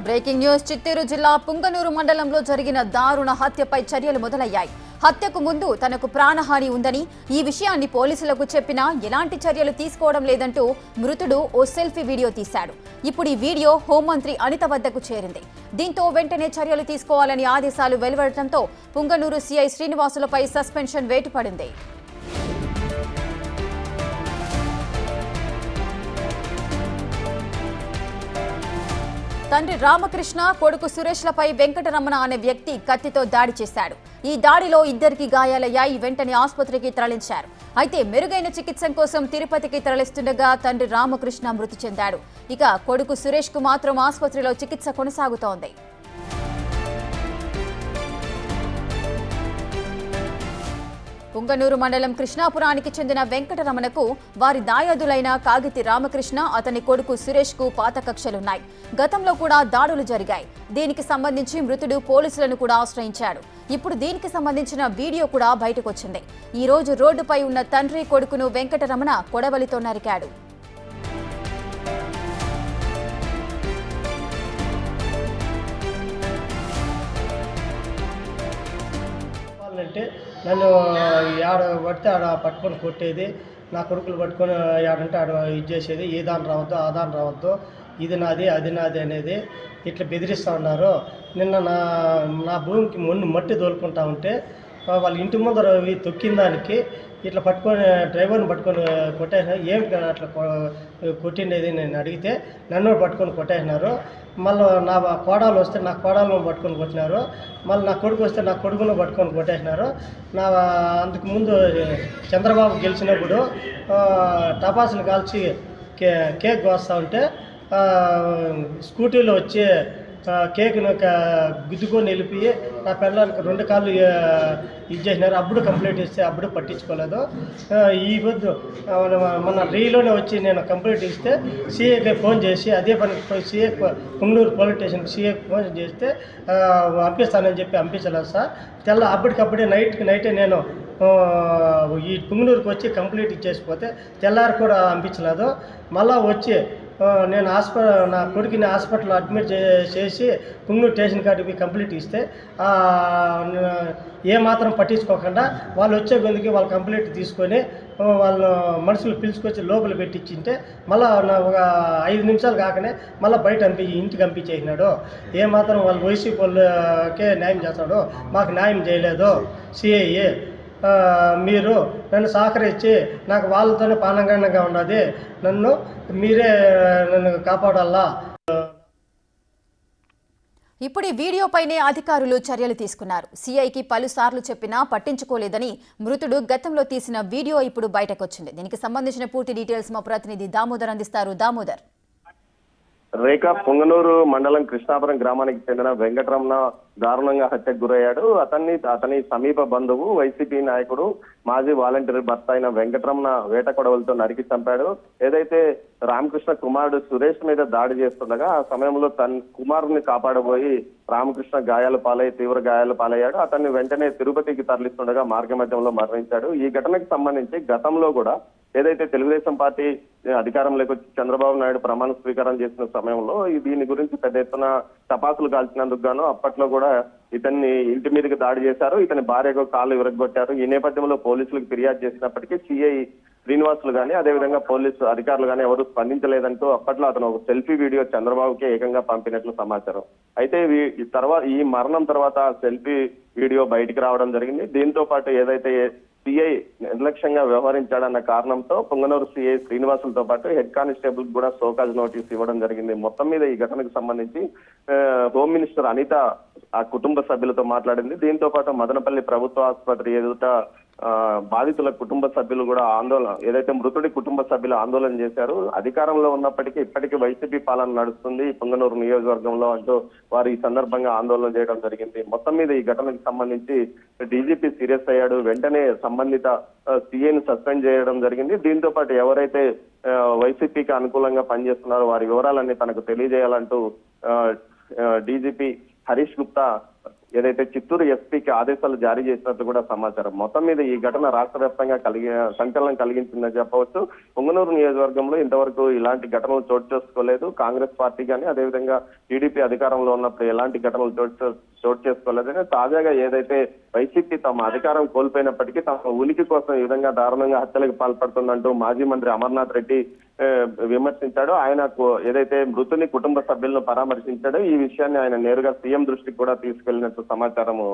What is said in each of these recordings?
Breaking news. Chittoor జిల్లా పుంగనూరు మండలంలో జరిగిన దారుణ హత్యపై చర్యలు మొదలయ్యాయి. హత్యకు ముందు తనకు ప్రాణహాని ఉందని, ఈ విషయాన్ని పోలీసులకు చెప్పినా ఎలాంటి చర్యలు తీసుకోవడం లేదంటూ మృతుడు ఓ సెల్ఫీ వీడియో తీశాడు. ఇప్పుడు ఈ వీడియో హోంమంత్రి అనిత వద్దకు చేరింది. దీంతో వెంటనే చర్యలు తీసుకోవాలని ఆదేశాలు వెలువడటంతో పుంగనూరు సీఐ శ్రీనివాసులపై సస్పెన్షన్ వేటు పడింది. తండ్రి రామకృష్ణ, కొడుకు సురేష్లపై వెంకటరమణ అనే వ్యక్తి కత్తితో దాడి చేశాడు. ఈ దాడిలో ఇద్దరికి గాయాలయ్యాయి. వెంటనే ఆసుపత్రికి తరలించారు. అయితే మెరుగైన చికిత్స కోసం తిరుపతికి తరలిస్తుండగా తండ్రి రామకృష్ణ మృతి చెందాడు. ఇక కొడుకు సురేష్ కు మాత్రం ఆసుపత్రిలో చికిత్స కొనసాగుతోంది. పుంగనూరు మండలం కృష్ణాపురానికి చెందిన వెంకటరమణకు వారి దాయాదులైన కాగితి రామకృష్ణ, అతని కొడుకు సురేష్ కు పాత కక్షలున్నాయి. గతంలో కూడా దాడులు జరిగాయి. దీనికి సంబంధించి మృతుడు పోలీసులను కూడా ఆశ్రయించాడు. ఇప్పుడు దీనికి సంబంధించిన వీడియో కూడా బయటకొచ్చింది. ఈ రోజు రోడ్డుపై ఉన్న తండ్రి కొడుకును వెంకటరమణ కొడవలితో నరికాడు. అంటే నన్ను ఆడ పడితే ఆడ పట్టుకొని కొట్టేది, నా కొడుకులు పట్టుకొని ఆడంటే ఆడ ఇది చేసేది, ఈ దాని రావద్దు ఆ దాని రావద్దు, ఇది నాది అది నాది అనేది ఇట్లా బెదిరిస్తూ ఉన్నారు. నిన్న నా భూమికి మట్టి తోలుకుంటా ఉంటే వాళ్ళ ఇంటి ముందర తొక్కిన దానికి ఇట్లా పట్టుకొని డ్రైవర్ని పట్టుకొని కొట్టేసినారు. ఏం అట్లా కొట్టిండేది నేను అడిగితే నన్ను పట్టుకొని కొట్టేసినారు. మళ్ళీ నా కోడలు వస్తే నా కోడలను పట్టుకొని కొట్టినారు. మళ్ళీ నా కొడుకు వస్తే నా కొడుకును పట్టుకొని కొట్టేసినారు. అందుకు ముందు చంద్రబాబు గెలిచినప్పుడు టపాసులు కాల్చి కేక్ కోస్తూ ఉంటే స్కూటీలో వచ్చి కేక్ను గుద్దుకొని వెళ్ళిపి నా పిల్లలకి 2 కాళ్ళు ఇది చేసినారు. అప్పుడు కంప్లైంట్ ఇస్తే అప్పుడు పట్టించుకోలేదు. ఈ పొద్దు మన రీలోనే వచ్చి నేను కంప్లైంట్ ఇస్తే సీఏకి ఫోన్ చేసి అదే పనికి సీఏ పుంగనూరు పోలీస్ స్టేషన్కి సీఏకి ఫోన్ చేస్తే పంపిస్తానని చెప్పి పంపించలేదు సార్. అప్పటికప్పుడే నైటే నేను ఈ పుంగనూరుకి వచ్చి కంప్లైంట్ ఇచ్చేసిపోతే తెల్లారి కూడా పంపించలేదు. మళ్ళీ వచ్చి నేను నా కొడుకుని హాస్పిటల్లో అడ్మిట్ చేసి పుంగనూరు స్టేషన్ కాడికి కంప్లీట్ ఇస్తే ఏమాత్రం పట్టించుకోకుండా వాళ్ళు వచ్చే గొంతుకి వాళ్ళ కంప్లీట్ తీసుకొని వాళ్ళు మనుషులు పిలుచుకొచ్చి లోపల పెట్టించింటే మళ్ళీ ఒక 5 నిమిషాలు కాకనే మళ్ళీ బయట ఇంటికి పంపించేసినాడు. ఏమాత్రం వాళ్ళు వైసీపీ వాళ్ళకే న్యాయం చేస్తాడు, మాకు న్యాయం చేయలేదు సిఐ. మీరు నన్ను సహకరించి నాకు వాళ్ళతోనే పానంగంగా ఉన్నది, మీరే నన్ను కాపాడాలా. ఇప్పుడు ఈ వీడియోపైనే అధికారులు చర్యలు తీసుకున్నారు. సీఐకి పలుసార్లు చెప్పినా పట్టించుకోలేదని మృతుడు గతంలో తీసిన వీడియో ఇప్పుడు బయటకొచ్చింది. దీనికి సంబంధించిన పూర్తి డీటెయిల్స్ మా ప్రతినిధి దామోదర్ అందిస్తారు. దామోదర్. రేఖ, పుంగనూరు మండలం కృష్ణాపురం గ్రామానికి చెందిన వెంకటరమణ దారుణంగా హత్యకు గురయ్యాడు. అతని సమీప బంధువు వైసీపీ నాయకుడు మాజీ వాలంటీర్ భర్త అయిన వెంకటరమణ వేట కొడవలతో నరికి చంపాడు. ఏదైతే రామకృష్ణ కుమారుడు సురేష్ మీద దాడి చేస్తుండగా ఆ సమయంలో తన కుమారుని కాపాడబోయి రామకృష్ణ తీవ్ర గాయాలు పాలయ్యాడు. అతన్ని వెంటనే తిరుపతికి తరలిస్తుండగా మార్గ మధ్యంలో మరణించాడు. ఈ ఘటనకు సంబంధించి గతంలో కూడా ఏదైతే తెలుగుదేశం పార్టీ అధికారంలోకి వచ్చి చంద్రబాబు నాయుడు ప్రమాణ స్వీకారం చేసిన సమయంలో దీని గురించి పెద్ద ఎత్తున టపాసులు కాల్చినందుకు గాను అప్పట్లో కూడా ఇతన్ని ఇంటి మీదకి దాడి చేశారు. ఇతని భార్యకు కాళ్ళు విరగొట్టారు. ఈ నేపథ్యంలో పోలీసులకు ఫిర్యాదు చేసినప్పటికీ సిఐ శ్రీనివాసులు కానీ అదేవిధంగా పోలీసు అధికారులు కానీ ఎవరు స్పందించలేదంటూ అప్పట్లో అతను ఒక సెల్ఫీ వీడియో చంద్రబాబుకే ఏకంగా పంపినట్లు సమాచారం. అయితే ఈ మరణం తర్వాత సెల్ఫీ వీడియో బయటికి రావడం జరిగింది. దీంతో పాటు ఏదైతే సిఐ నిర్లక్ష్యంగా వ్యవహరించాడన్న కారణంతో పుంగనూరు సిఐ శ్రీనివాసులతో పాటు హెడ్ కానిస్టేబుల్ కూడా షోకాజ్ నోటీస్ ఇవ్వడం జరిగింది. మొత్తం మీద ఈ ఘటనకు సంబంధించి హోమ్ మినిస్టర్ అనిత ఆ కుటుంబ సభ్యులతో మాట్లాడింది. దీంతో పాటు మదనపల్లి ప్రభుత్వ ఆసుపత్రి ఎదుట బాధితుల కుటుంబ సభ్యులు కూడా ఏదైతే మృతుడి కుటుంబ సభ్యులు ఆందోళన చేశారు. అధికారంలో ఉన్నప్పటికీ ఇప్పటికీ వైసీపీ పాలన నడుస్తుంది పుంగనూరు నియోజకవర్గంలో అంటూ వారు ఈ సందర్భంగా ఆందోళన చేయడం జరిగింది. మొత్తం మీద ఈ ఘటనకు సంబంధించి డీజీపీ సీరియస్ అయ్యాడు. వెంటనే సంబంధిత సీఐని సస్పెండ్ చేయడం జరిగింది. దీంతో పాటు ఎవరైతే వైసీపీకి అనుకూలంగా పనిచేస్తున్నారో వారి వివరాలన్నీ తనకు తెలియజేయాలంటూ డీజీపీ హరీష్ గుప్తా ఏదైతే చిత్తూరు ఎస్పీకి ఆదేశాలు జారీ చేసినట్లు కూడా సమాచారం. మొత్తం మీద ఈ ఘటన రాష్ట్ర వ్యాప్తంగా సంచలనం కలిగించిందని చెప్పవచ్చు. పుంగనూరు నియోజకవర్గంలో ఇంతవరకు ఇలాంటి ఘటనలు చోటు చేసుకోలేదు. కాంగ్రెస్ పార్టీ కానీ అదేవిధంగా టీడీపీ అధికారంలో ఉన్నప్పుడు ఎలాంటి ఘటనలు చోటు చేసుకోలేదని, తాజాగా ఏదైతే వైసీపీ తమ అధికారం కోల్పోయినప్పటికీ తమ ఉనికి కోసం ఈ విధంగా దారుణంగా హత్యలకు పాల్పడుతుందంటూ మాజీ మంత్రి అమర్నాథ్ రెడ్డి విమర్శించాడు. ఆయన ఏదైతే మృతుని కుటుంబ సభ్యులను పరామర్శించాడో ఈ విషయాన్ని ఆయన నేరుగా సీఎం దృష్టికి కూడా తీసుకెళ్లినట్టు సమాచారము.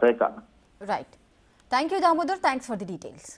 Rekha. Right. Thank you Damodar. Thanks for the details.